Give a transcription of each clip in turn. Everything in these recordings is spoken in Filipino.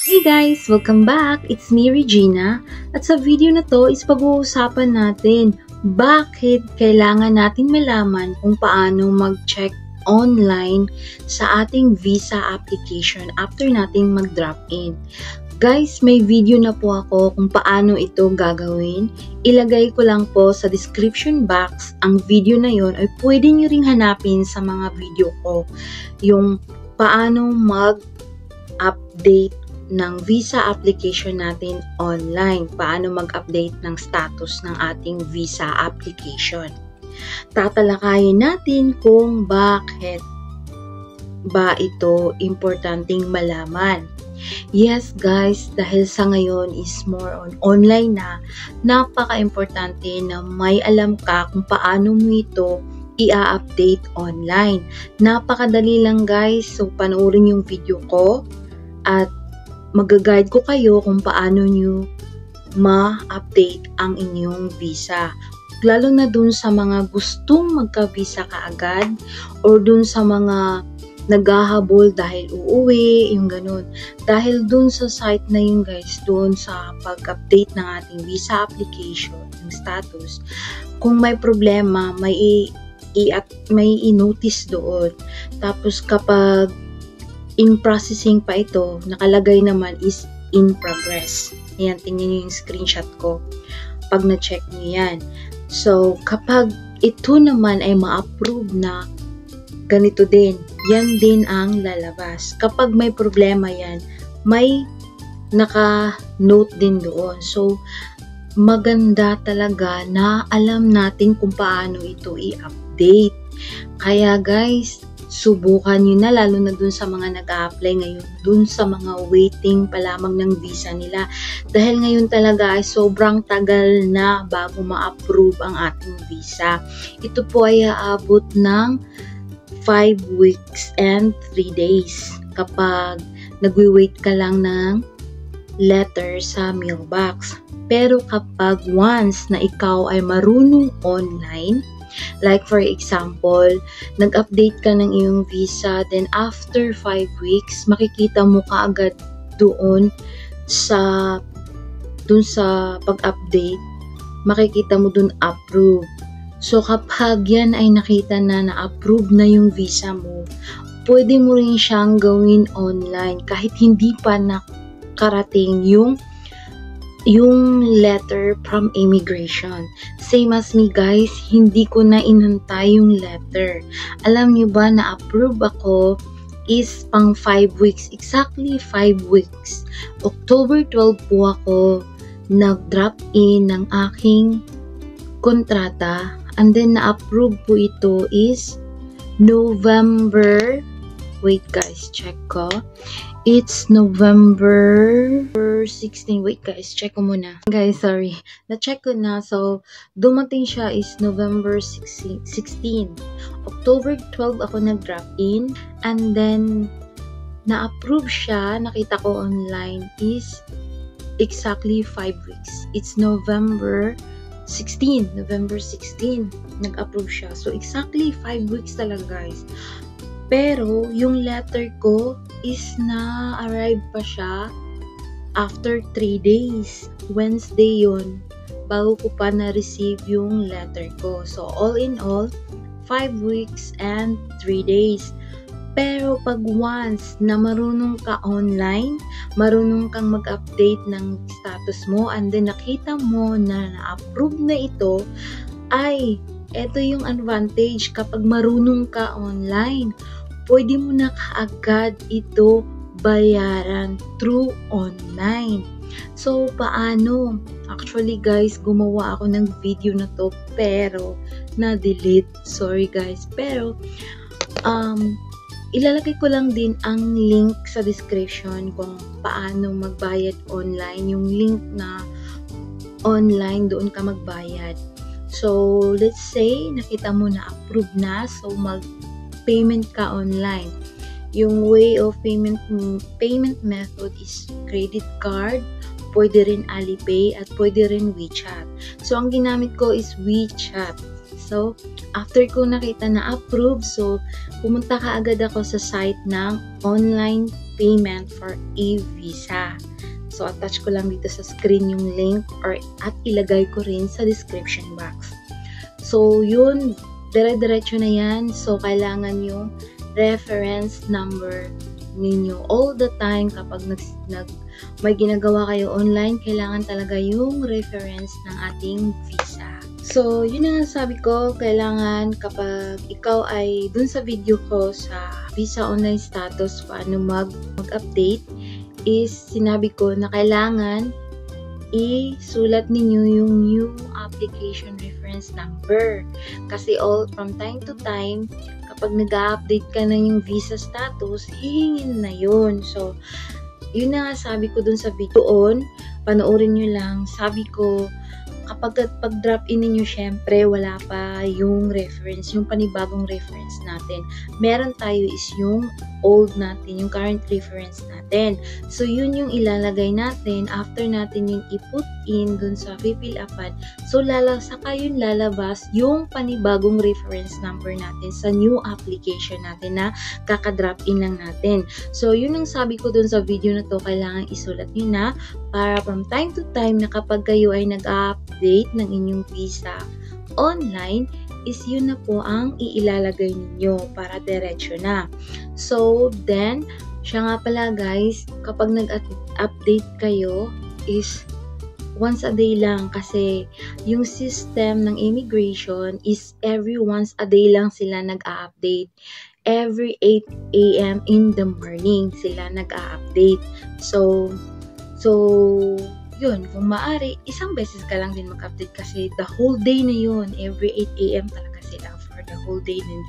Hey guys! Welcome back! It's me, Regina. At sa video na to is pag-uusapan natin bakit kailangan natin malaman kung paano mag-check online sa ating visa application after nating mag-drop in. Guys, may video na po ako kung paano ito gagawin. Ilagay ko lang po sa description box ang video na yon ay pwede nyo ring hanapin sa mga video ko. Yung paano mag-update ng visa application natin online. Paano mag-update ng status ng ating visa application. Tatalakayin natin kung bakit ba ito importanteng malaman. Yes guys, dahil sa ngayon is more on online na, napaka-importante na may alam ka kung paano mo ito i-update online. Napakadali lang guys, so panoorin yung video ko at mag-guide ko kayo kung paano nyo ma-update ang inyong visa. Lalo na dun sa mga gustong magka-visa kaagad or dun sa mga naghahabol dahil uuwi, yung ganun. Dahil dun sa site na yun guys, dun sa pag-update ng ating visa application, ng status, kung may problema, may i-notice doon. Tapos kapag in processing pa ito, nakalagay naman is in progress. Ayan, tingnan nyo yung screenshot ko pag na-check nyo yan. So, kapag ito naman ay ma-approve na ganito din, yan din ang lalabas. Kapag may problema yan, may naka-note din doon. So, maganda talaga na alam natin kung paano ito i-update. Kaya guys, subukan nyo na, lalo na dun sa mga nag-a-apply ngayon, dun sa mga waiting pa lamang ng visa nila. Dahil ngayon talaga ay sobrang tagal na bago ma-approve ang ating visa. Ito po ay aabot ng 5 weeks and 3 days kapag nagwi-wait ka lang ng letter sa mailbox. Pero kapag once na ikaw ay marunong online, like for example, nag-update ka ng iyong visa, then after 5 weeks, makikita mo kaagad doon sa pag-update, makikita mo doon approve. So kapag yan ay nakita na na-approve na yung visa mo, pwede mo rin siyang gawin online kahit hindi pa nakarating yung letter from immigration. Same as me guys, hindi ko na inantay yung letter. Alam nyo ba na approve ako is pang 5 weeks. Exactly 5 weeks. October 12 po ako nag-drop in ng aking kontrata. And then na-approve po ito is November. Wait guys, check ko. It's November 16. Wait guys, check ko muna. Guys, sorry. Na-check ko na. So, dumating siya is November 16. October 12 ako nag-drop in. And then, na-approve siya. Nakita ko online is exactly 5 weeks. It's November 16. Nag-approve siya. So, exactly 5 weeks talaga guys. Pero, yung letter ko is na-arrive pa siya after 3 days. Wednesday yun. Bago ko pa na-receive yung letter ko. So, all in all, 5 weeks and 3 days. Pero, pag once na marunong ka online, marunong kang mag-update ng status mo, and then nakita mo na na-approve na ito, ay, ito yung advantage kapag marunong ka online. Pwede mo na kaagad ito bayaran through online. So, paano? Actually guys, gumawa ako ng video na to pero na-delete. Sorry guys. Pero, ilalagay ko lang din ang link sa description kung paano magbayad online. Yung link na online, doon ka magbayad. So, let's say, nakita mo na approve na. So, mag-payment ka online. Yung way of payment method is credit card, pwede rin Alipay, at pwede rin WeChat. So, ang ginamit ko is WeChat. So, after ko nakita na approve, so, pumunta ka agad ako sa site ng online payment for e-visa. So, attach ko lang dito sa screen yung link at ilagay ko rin sa description box. So, yun, dire-diretso na yan. So, kailangan yung reference number ninyo. All the time, kapag may ginagawa kayo online, kailangan talaga yung reference ng ating visa. So, yun ang sabi ko, kailangan kapag ikaw ay dun sa video ko sa visa online status, paano mag-update, is sinabi ko na kailangan isulat ninyo yung new application reference number. Kasi from time to time, kapag nag-update ka na yung visa status, hihingin na yun. So, yun na nga sabi ko dun sa video doon, panoorin nyo lang. Sabi ko, kapag pag-drop in ninyo, syempre, wala pa yung reference, yung panibagong reference natin. Meron tayo is yung old natin, yung current reference natin. So, yun yung ilalagay natin after natin yung i-put in dun sa fill upan. So, saka yun lalabas yung panibagong reference number natin sa new application natin na kaka-drop in lang natin. So, yun ang sabi ko dun sa video na to, kailangan isulat nyo na para from time to time na kapag kayo ay nag-update ng inyong visa online, is yun na po ang iilalagay ninyo para diretso na. So, then, siya nga pala guys, kapag nag-update kayo is once a day lang kasi yung system ng immigration is every once a day lang sila nag-update. Every 8 a.m. in the morning sila nag-update. So, yun, kung maaari, isang beses ka lang din mag-update kasi the whole day na yun, every 8 a.m. talaga sila for the whole day din.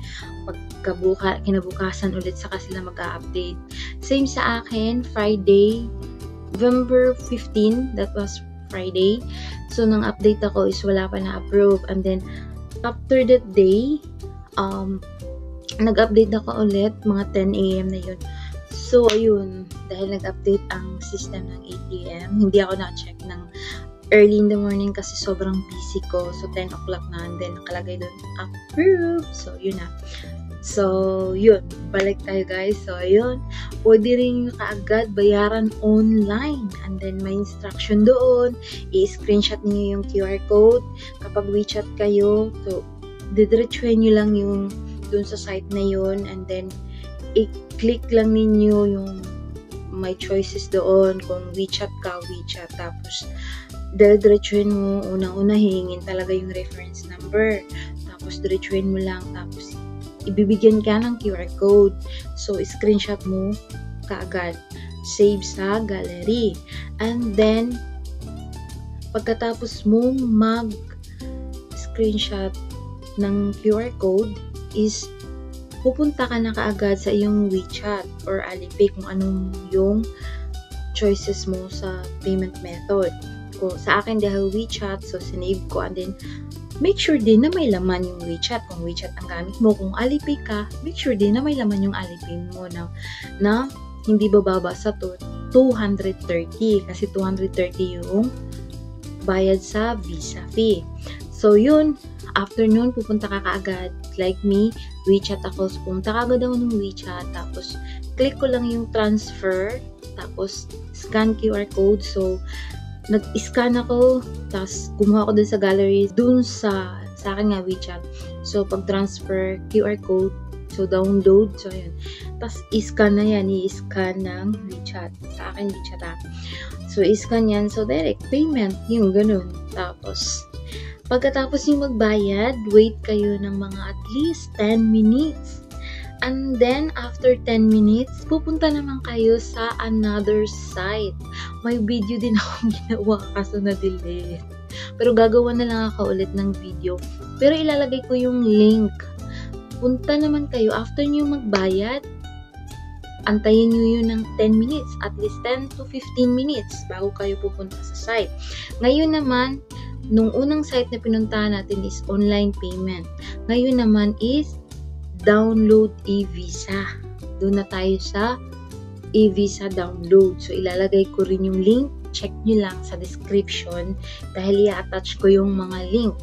Kinabukasan ulit saka sila mag-update. Same sa akin, Friday, November 15, that was Friday. So, nang update ako is wala pa na-approve. And then, after that day, nag-update ako ulit, mga 10 a.m. na yun. So, ayun, dahil nag-update ang system ng 8 a.m., hindi ako na-check ng early in the morning kasi sobrang busy ko. So, 10 o'clock na, and then nakalagay doon, approve. So, yun na. So, yun. Balik tayo, guys. So, ayun. Pwede rin kaagad bayaran online. And then, may instruction doon. I-screenshot niyo yung QR code. Kapag WeChat kayo, so, didiretsuhin nyo lang yung doon sa site na yun. And then, i-click lang ninyo yung may choices doon. Kung WeChat ka, WeChat. Tapos, diretsuhin mo, unang-una hihingin talaga yung reference number. Tapos, diretsuhin mo lang. Tapos, ibibigyan ka ng QR code. So, screenshot mo kaagad. Save sa gallery. And then, pagkatapos mong mag-screenshot ng QR code, is pupunta ka na kaagad sa iyong WeChat or Alipay kung anong yung choices mo sa payment method. Sa akin dahil WeChat, so sinave ko, and then make sure din na may laman yung WeChat. Kung WeChat ang gamit mo, kung Alipay ka, make sure din na may laman yung Alipay mo na hindi bababa sa 230 kasi 230 yung bayad sa visa fee. So yun, after nun, pupunta ka kaagad. Like me, WeChat ako. So, pumunta ka agad ako ng WeChat. Tapos, click ko lang yung transfer. Tapos, scan QR code. So, nag-scan ako. Tapos, kumuha ko dun sa gallery. Dun sa akin nga WeChat. So, pag-transfer, QR code. So, download. So, yun. Tapos, i-scan na yan. I-scan ng WeChat. Sa akin, WeChat ha. So, i-scan yan. So, direct payment. Yung ganun. Tapos, pagkatapos yung magbayad, wait kayo ng mga at least 10 minutes. And then, after 10 minutes, pupunta naman kayo sa another site. May video din akong ginawa kaso na-delete. Pero gagawa na lang ako ulit ng video. Pero ilalagay ko yung link. Punta naman kayo, after nyo magbayad, antayin nyo yun ng 10 minutes. At least 10 to 15 minutes bago kayo pupunta sa site. Ngayon naman, nung unang site na pinuntahan natin is online payment. Ngayon naman is download e-visa. Doon na tayo sa e-visa download. So, ilalagay ko rin yung link. Check nyo lang sa description dahil i-attach ko yung mga link.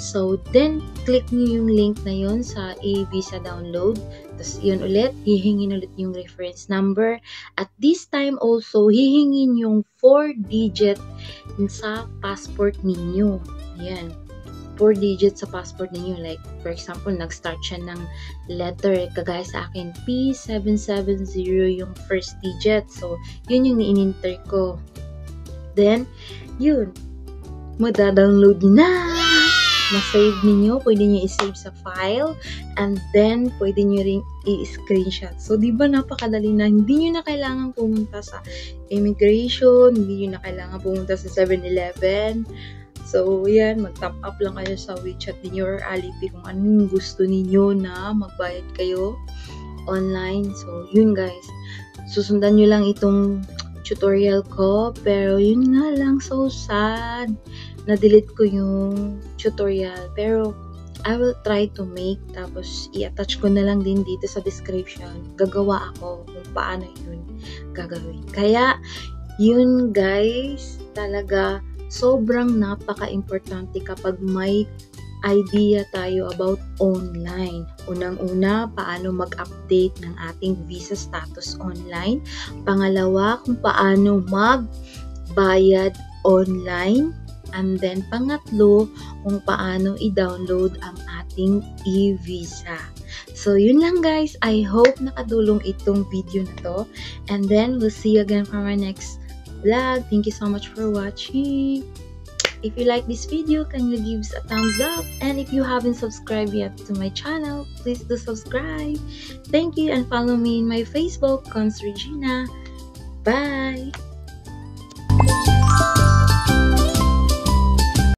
So, then, click nyo yung link na yun sa e-visa download. Tapos, yun ulit, hihingin ulit yung reference number. At this time also, hihingin yung 4-digit sa passport ninyo. Ayan. 4 digits sa passport ninyo. Like, for example, nag-start siya ng letter. Kagaya sa akin, P770 yung first digit. So, yun yung ni-enter ko. Then, yun. Mada-download na! Ma-save ninyo. Pwede nyo i-save sa file. And then, pwede nyo rin i-screenshot. So, di ba napakadali na? Hindi nyo na kailangan pumunta sa immigration. Hindi nyo na kailangan pumunta sa 7-Eleven. So, yan, mag-top up lang kayo sa WeChat ninyo or Alipay kung anong gusto ninyo na magbayad kayo online. So, yun guys. Susundan nyo lang itong tutorial ko. Pero, yun nga lang, so sad. Na-delete ko yung tutorial. Pero, I will try to make. Tapos, i-attach ko na lang din dito sa description. Gagawa ako kung paano yun gagawin. Kaya, yun guys, talaga, sobrang napaka-importante kapag may idea tayo about online. Unang-una, paano mag-update ng ating visa status online. Pangalawa, kung paano magbayad online. And then, pangatlo, kung paano i-download ang ating e-visa. So, yun lang guys. I hope nakadulong itong video na to. And then, we'll see you again for our next vlog. Thank you so much for watching. If you like this video, can you give us a thumbs up? And if you haven't subscribed yet to my channel, please do subscribe. Thank you and follow me in my Facebook, Cons Regina. Bye!